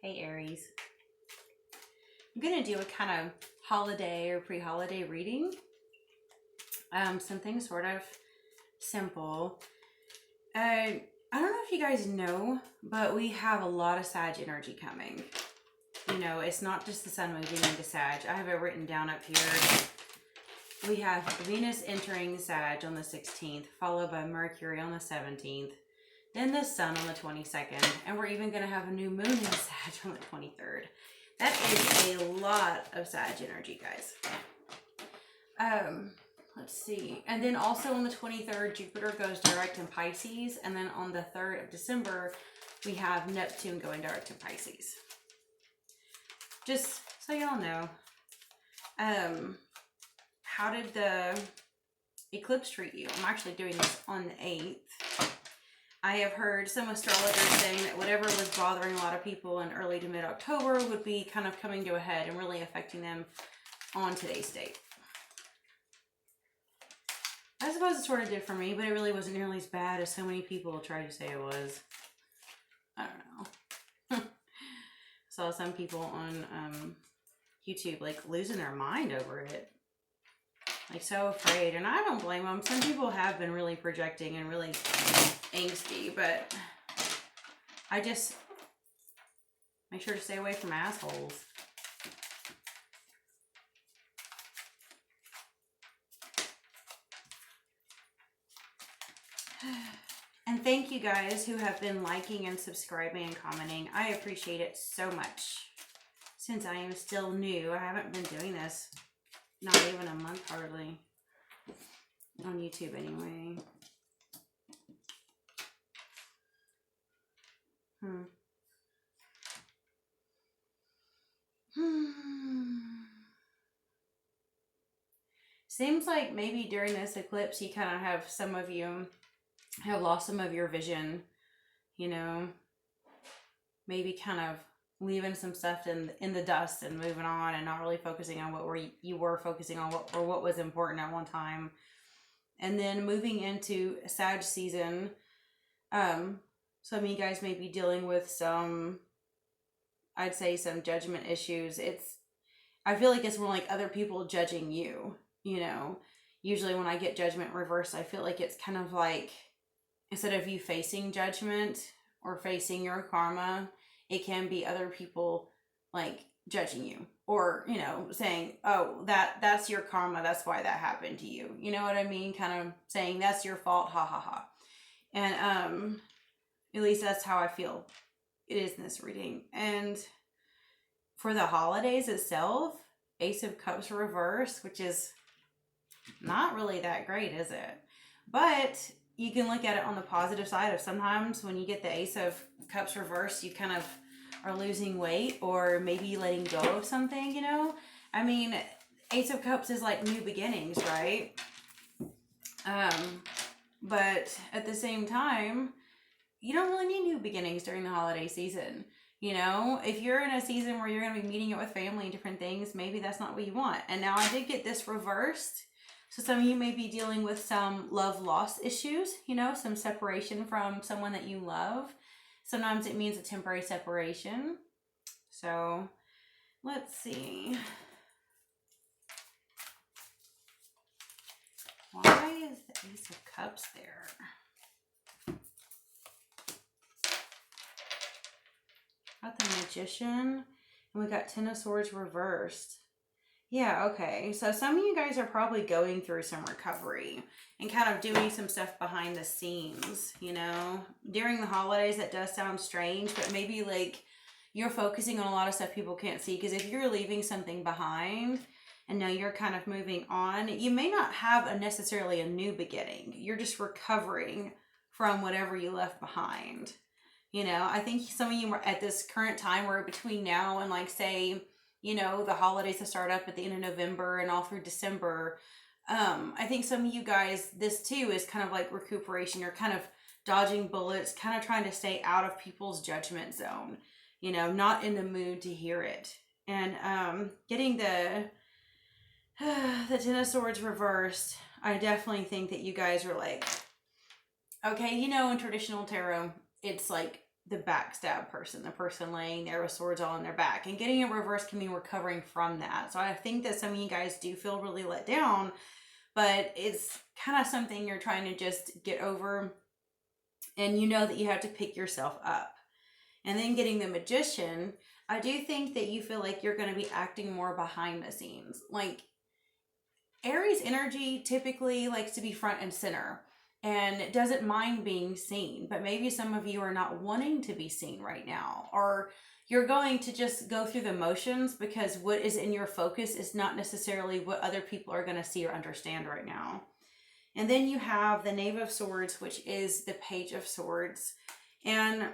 Hey Aries. I'm going to do a kind of holiday or pre-holiday reading. Something sort of simple. I don't know if you guys know, but we have a lot of Sag energy coming. You know, it's not just the sun moving into Sag. I have it written down up here. We have Venus entering Sag on the 16th, followed by Mercury on the 17th, then the sun on the 22nd, and we're even going to have a new moon in Sag on the 23rd. That is a lot of Sag energy, guys. Let's see. And then also on the 23rd, Jupiter goes direct in Pisces, and then on the 3rd of December, we have Neptune going direct in Pisces. Just so y'all know, how did the eclipse treat you? I'm actually doing this on the 8th. I have heard some astrologers saying that whatever was bothering a lot of people in early to mid-October would be kind of coming to a head and really affecting them on today's date. I suppose it sort of did for me, but it really wasn't nearly as bad as so many people try to say it was. I don't know. Saw some people on YouTube like losing their mind over it. Like so afraid, and I don't blame them. Some people have been really projecting and really angsty, but I just make sure to stay away from assholes. And thank you guys who have been liking and subscribing and commenting. I appreciate it so much. Since I am still new, I haven't been doing this not even a month hardly. On YouTube anyway. Seems like maybe during this eclipse you kind of have some of you have lost some of your vision, you know, maybe kind of leaving some stuff in the dust and moving on and not really focusing on what you were focusing on what was important at one time. And then moving into Sag season, some of you guys may be dealing with some, I'd say some judgment issues. I feel like it's more like other people judging you, you know. Usually when I get judgment reversed, I feel like it's kind of like, instead of you facing judgment or facing your karma, it can be other people like judging you or, you know, saying, oh, that's your karma. That's why that happened to you. You know what I mean? Kind of saying that's your fault. Ha ha ha. And, at least that's how I feel it is in this reading. And for the holidays itself, Ace of Cups reversed, which is not really that great, is it? But you can look at it on the positive side of sometimes when you get the Ace of Cups reversed, you kind of are losing weight or maybe letting go of something, you know? I mean, Ace of Cups is like new beginnings, right? But at the same time, you don't really need new beginnings during the holiday season. You know, if you're in a season where you're going to be meeting it with family and different things, maybe that's not what you want. And now I did get this reversed. So some of you may be dealing with some love loss issues, you know, some separation from someone that you love. Sometimes it means a temporary separation. So let's see. Why is the Ace of Cups there? Got the Magician, and we got Ten of Swords reversed. Yeah, okay. So some of you guys are probably going through some recovery and kind of doing some stuff behind the scenes, you know. During the holidays, that does sound strange, but maybe like you're focusing on a lot of stuff people can't see. Because if you're leaving something behind and now you're kind of moving on, you may not have necessarily a new beginning. You're just recovering from whatever you left behind. You know, I think some of you are at this current time where between now and like say, you know, the holidays that start up at the end of November and all through December. I think some of you guys, this too is kind of like recuperation. You're kind of dodging bullets, kind of trying to stay out of people's judgment zone, you know, not in the mood to hear it. And getting the Ten of Swords reversed, I definitely think that you guys are like, okay, you know, in traditional tarot, it's like the backstab person, the person laying there with swords all on their back. And getting it reversed can mean recovering from that. So I think that some of you guys do feel really let down, but it's kind of something you're trying to just get over. And you know that you have to pick yourself up. And then getting the Magician, I do think that you feel like you're going to be acting more behind the scenes. Like, Aries energy typically likes to be front and center and doesn't mind being seen, but maybe some of you are not wanting to be seen right now, or you're going to just go through the motions because what is in your focus is not necessarily what other people are going to see or understand right now. And then you have the Knave of Swords, which is the Page of Swords. And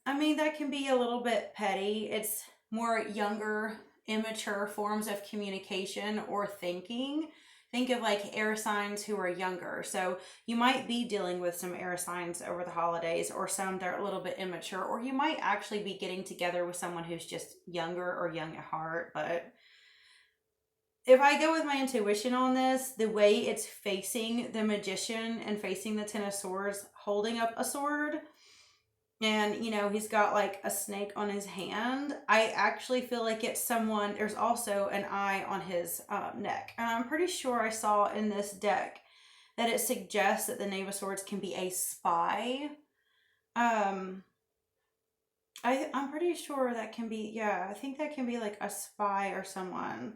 I mean, that can be a little bit petty. It's more younger, immature forms of communication or thinking. Think of like air signs who are younger. So you might be dealing with some air signs over the holidays, or some that are a little bit immature, or you might actually be getting together with someone who's just younger or young at heart. But if I go with my intuition on this, the way it's facing the Magician and facing the Ten of Swords, holding up a sword, and, you know, he's got like a snake on his hand. I actually feel like it's someone, there's also an eye on his neck. And I'm pretty sure I saw in this deck that it suggests that the Knave of Swords can be a spy. I'm pretty sure that can be, yeah, I think that can be like a spy or someone.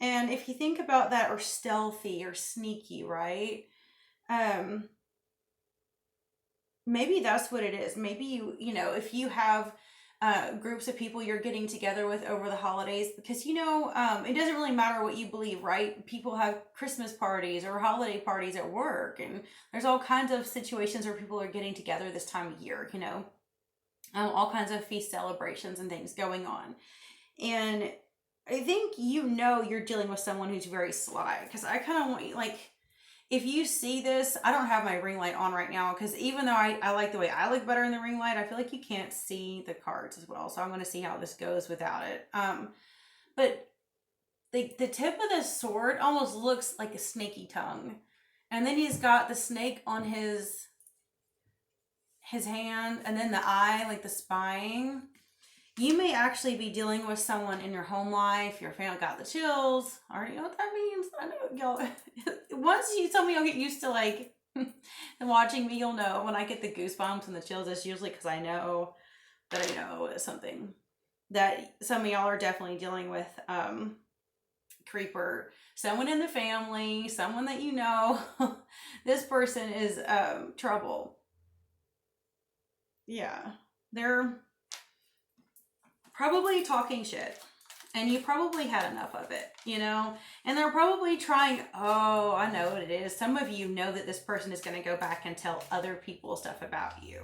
And if you think about that, or stealthy or sneaky, right? Maybe that's what it is. Maybe you know, if you have groups of people you're getting together with over the holidays, because, you know, it doesn't really matter what you believe, right? People have Christmas parties or holiday parties at work, and there's all kinds of situations where people are getting together this time of year, you know, all kinds of feast celebrations and things going on. And I think, you know, you're dealing with someone who's very sly, because I kind of want you, like, if you see this, I don't have my ring light on right now, because even though I like the way I look better in the ring light, I feel like you can't see the cards as well. So I'm going to see how this goes without it. But the tip of the sword almost looks like a snaky tongue. And then he's got the snake on his hand, and then the eye, like the spying. You may actually be dealing with someone in your home life. Your family got the chills. I already know what that means. I know y'all. Once you tell me, you'll get used to like watching me. You'll know when I get the goosebumps and the chills. It's usually because I know that I know it's something that some of y'all are definitely dealing with. Creeper, someone in the family, someone that you know. This person is trouble. Yeah, they're probably talking shit, and you probably had enough of it, you know, and they're probably trying, oh, I know what it is. Some of you know that this person is going to go back and tell other people stuff about you.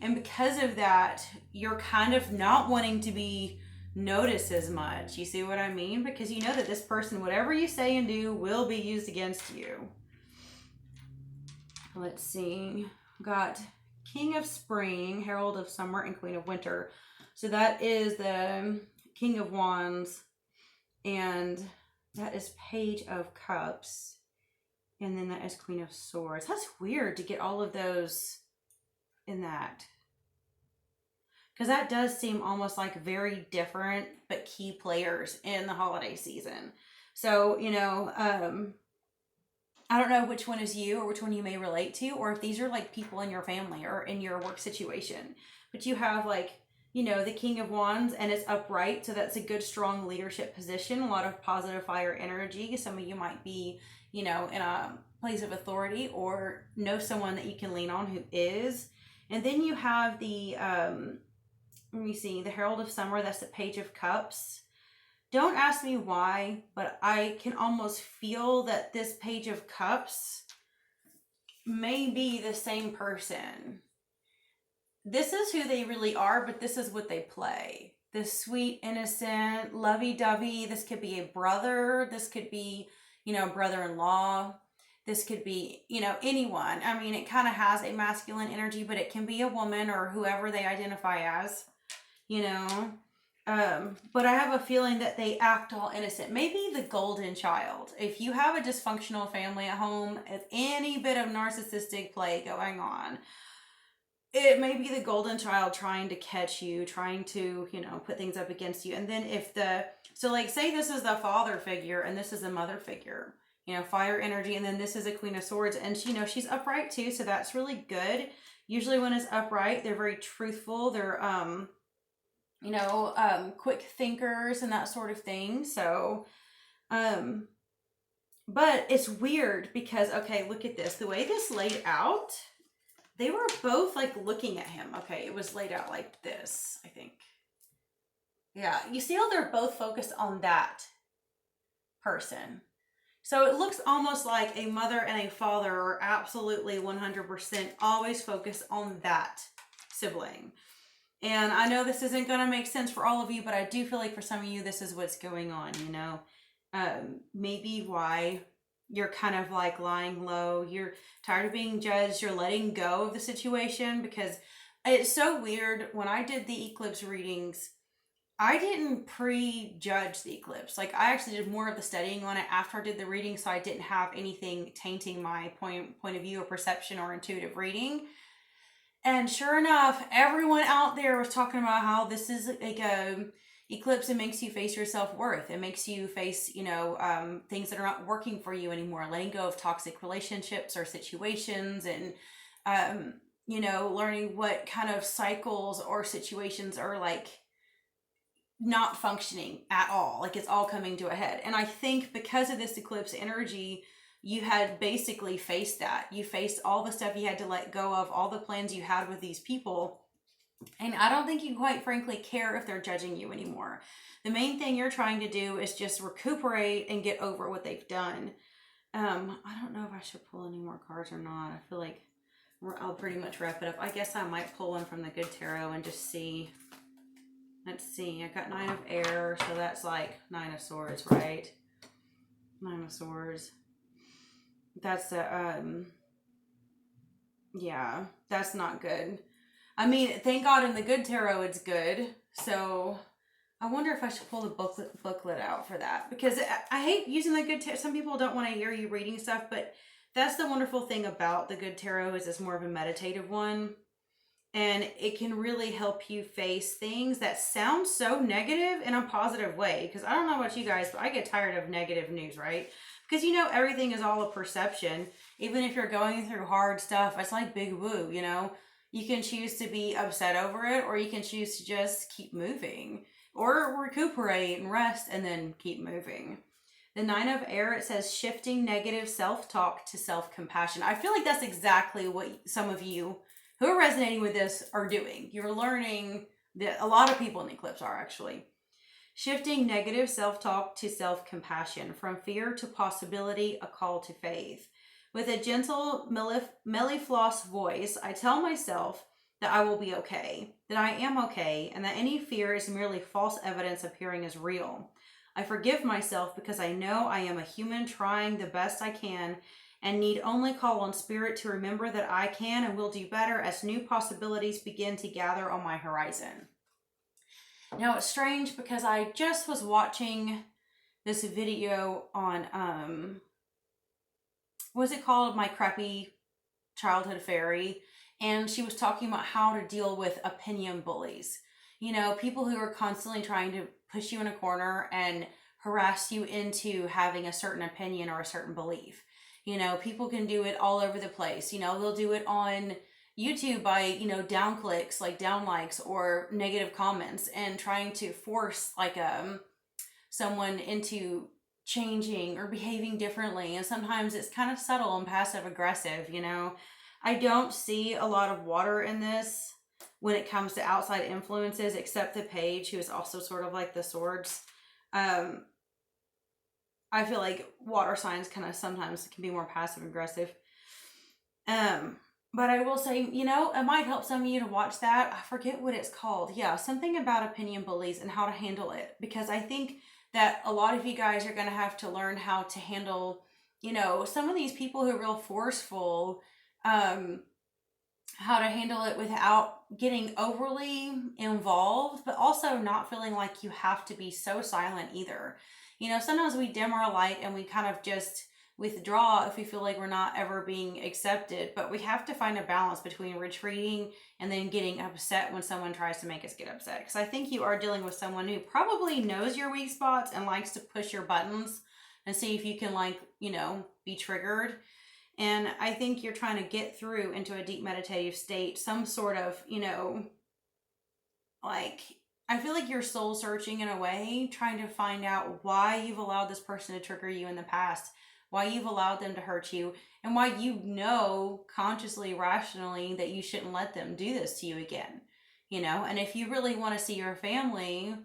And because of that, you're kind of not wanting to be noticed as much. You see what I mean? Because you know that this person, whatever you say and do, will be used against you. Let's see. Got King of Spring, Herald of Summer, and Queen of Winter. So that is the King of Wands, and that is Page of Cups, and then that is Queen of Swords. That's weird to get all of those in that, because that does seem almost like very different but key players in the holiday season. So, you know, I don't know which one is you or which one you may relate to, or if these are like people in your family or in your work situation, but you have like, you know, the King of Wands, and it's upright. So that's a good, strong leadership position. A lot of positive fire energy. Some of you might be, you know, in a place of authority or know someone that you can lean on who is. And then you have the, let me see, the Herald of Summer. That's the Page of Cups. Don't ask me why, but I can almost feel that this Page of Cups may be the same person. This is who they really are, but this is what they play. This sweet, innocent, lovey-dovey. This could be a brother. This could be, you know, brother-in-law. This could be, you know, anyone. I mean, it kind of has a masculine energy, but it can be a woman or whoever they identify as, you know. But I have a feeling that they act all innocent. Maybe the golden child. If you have a dysfunctional family at home, if any bit of narcissistic play going on, it may be the golden child trying to catch you, trying to, you know, put things up against you. And then if so like say this is the father figure and this is a mother figure, you know, fire energy, and then this is a Queen of Swords, and you know, she's upright too, so that's really good. Usually when it's upright, they're very truthful. They're, you know, quick thinkers and that sort of thing. So, but it's weird because, okay, look at this. The way this laid out, they were both like looking at him. Okay, it was laid out like this, I think. Yeah, you see how they're both focused on that person. So it looks almost like a mother and a father are absolutely 100% always focused on that sibling. And I know this isn't going to make sense for all of you, but I do feel like for some of you, this is what's going on, you know. Maybe why you're kind of like lying low. You're tired of being judged. You're letting go of the situation, because it's so weird. When I did the eclipse readings, I didn't prejudge the eclipse. Like, I actually did more of the studying on it after I did the reading, so I didn't have anything tainting my point of view or perception or intuitive reading. And sure enough, everyone out there was talking about how this is like a eclipse. It makes you face your self-worth. It makes you face, you know, things that are not working for you anymore, letting go of toxic relationships or situations, and, you know, learning what kind of cycles or situations are like not functioning at all. Like, it's all coming to a head. And I think because of this eclipse energy, you had basically faced that. You faced all the stuff you had to let go of, all the plans you had with these people. And I don't think you quite frankly care if they're judging you anymore. The main thing you're trying to do is just recuperate and get over what they've done. I don't know if I should pull any more cards or not. I feel like I'll pretty much wrap it up. I guess I might pull one from the Good Tarot and just see. Let's see. I got 9 of Air, so that's like 9 of Swords, right? 9 of Swords. That's the, yeah, that's not good. I mean, thank God in the Good Tarot it's good. So I wonder if I should pull the booklet out for that, because I hate using the Good Tarot. Some people don't want to hear you reading stuff, but that's the wonderful thing about the Good Tarot, is it's more of a meditative one. And it can really help you face things that sound so negative in a positive way. Because I don't know about you guys, but I get tired of negative news, right? Because, you know, everything is all a perception. Even if you're going through hard stuff, it's like big woo, you know? You can choose to be upset over it, or you can choose to just keep moving, or recuperate and rest and then keep moving. The 9 of Air, it says shifting negative self-talk to self-compassion. I feel like that's exactly what some of you who are resonating with this are doing. You're learning that a lot of people in the eclipse are actually. Shifting negative self-talk to self-compassion, from fear to possibility, a call to faith. With a gentle, mellifloss voice, I tell myself that I will be okay, that I am okay, and that any fear is merely false evidence appearing as real. I forgive myself because I know I am a human trying the best I can, and need only call on Spirit to remember that I can and will do better as new possibilities begin to gather on my horizon. Now, it's strange because I just was watching this video on, what's it called? My Crappy Childhood Fairy. And she was talking about how to deal with opinion bullies. You know, people who are constantly trying to push you in a corner and harass you into having a certain opinion or a certain belief. You know, people can do it all over the place. You know, they'll do it on YouTube by, you know, down clicks, like down likes or negative comments, and trying to force like someone into changing or behaving differently. And sometimes it's kind of subtle and passive aggressive, you know. I don't see a lot of water in this when it comes to outside influences, except the Page, who is also sort of like the Swords. I feel like water signs kind of sometimes can be more passive aggressive. But I will say, you know, it might help some of you to watch that. I forget what it's called. Yeah, something about opinion bullies and how to handle it. Because I think that a lot of you guys are going to have to learn how to handle, you know, some of these people who are real forceful, how to handle it without getting overly involved, but also not feeling like you have to be so silent either. You know, sometimes we dim our light and we kind of just withdraw if we feel like we're not ever being accepted. But we have to find a balance between retreating and then getting upset when someone tries to make us get upset. Because I think you are dealing with someone who probably knows your weak spots and likes to push your buttons and see if you can, like, you know, be triggered. And I think you're trying to get through into a deep meditative state, some sort of, you know, like, I feel like you're soul searching in a way, trying to find out why you've allowed this person to trigger you in the past, why you've allowed them to hurt you, and why you know consciously, rationally that you shouldn't let them do this to you again. You know, and if you really want to see your family,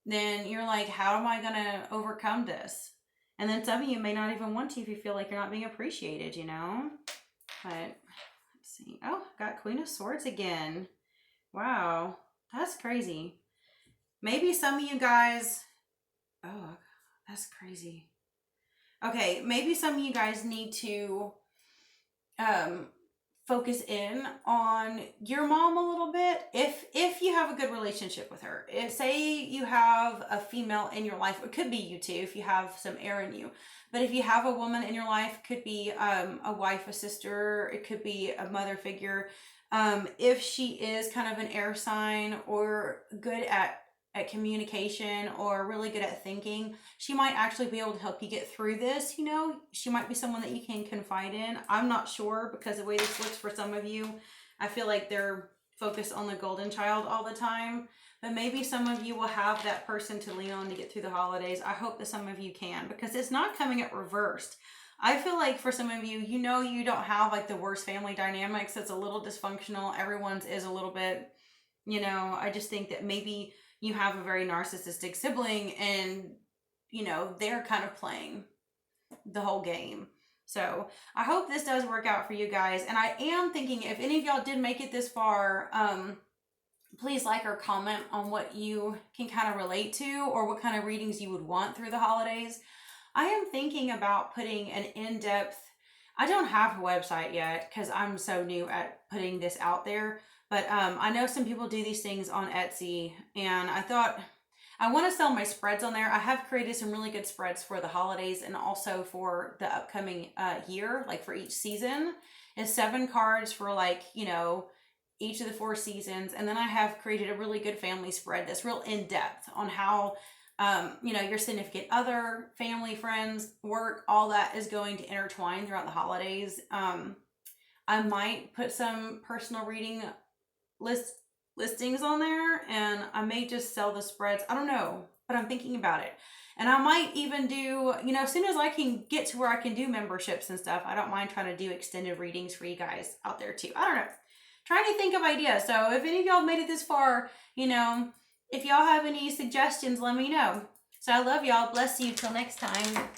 then you're like, how am I going to overcome this? And then some of you may not even want to if you feel like you're not being appreciated, you know? But let's see. Oh, got Queen of Swords again. Wow, that's crazy. Maybe some of you guys, oh, that's crazy. Okay, maybe some of you guys need to focus in on your mom a little bit. If you have a good relationship with her, if say you have a female in your life, it could be you too if you have some air in you, but if you have a woman in your life, could be a wife, a sister, it could be a mother figure. If she is kind of an air sign or good at communication or really good at thinking, she might actually be able to help you get through this. You know, she might be someone that you can confide in. I'm not sure, because the way this looks for some of you, I feel like they're focused on the golden child all the time, but maybe some of you will have that person to lean on to get through the holidays. I hope that some of you can, because it's not coming at reversed. I feel like for some of you, you know, you don't have like the worst family dynamics. It's a little dysfunctional. Everyone's is a little bit, you know, I just think that maybe you have a very narcissistic sibling and, you know, they're kind of playing the whole game. So I hope this does work out for you guys. And I am thinking, if any of y'all did make it this far, please like or comment on what you can kind of relate to or what kind of readings you would want through the holidays. I am thinking about putting an in-depth, I don't have a website yet because I'm so new at putting this out there. But I know some people do these things on Etsy, and I thought I want to sell my spreads on there. I have created some really good spreads for the holidays and also for the upcoming year, like for each season. It's 7 cards for, like, you know, each of the 4 seasons. And then I have created a really good family spread that's real in-depth on how, you know, your significant other, family, friends, work, all that is going to intertwine throughout the holidays. I might put some personal reading listings on there, and I may just sell the spreads. I don't know, but I'm thinking about it. And I might even do, you know, as soon as I can get to where I can do memberships and stuff, I don't mind trying to do extended readings for you guys out there too. I don't know. Trying to think of ideas. So if any of y'all made it this far, you know, if y'all have any suggestions, let me know. So I love y'all. Bless you. Till next time.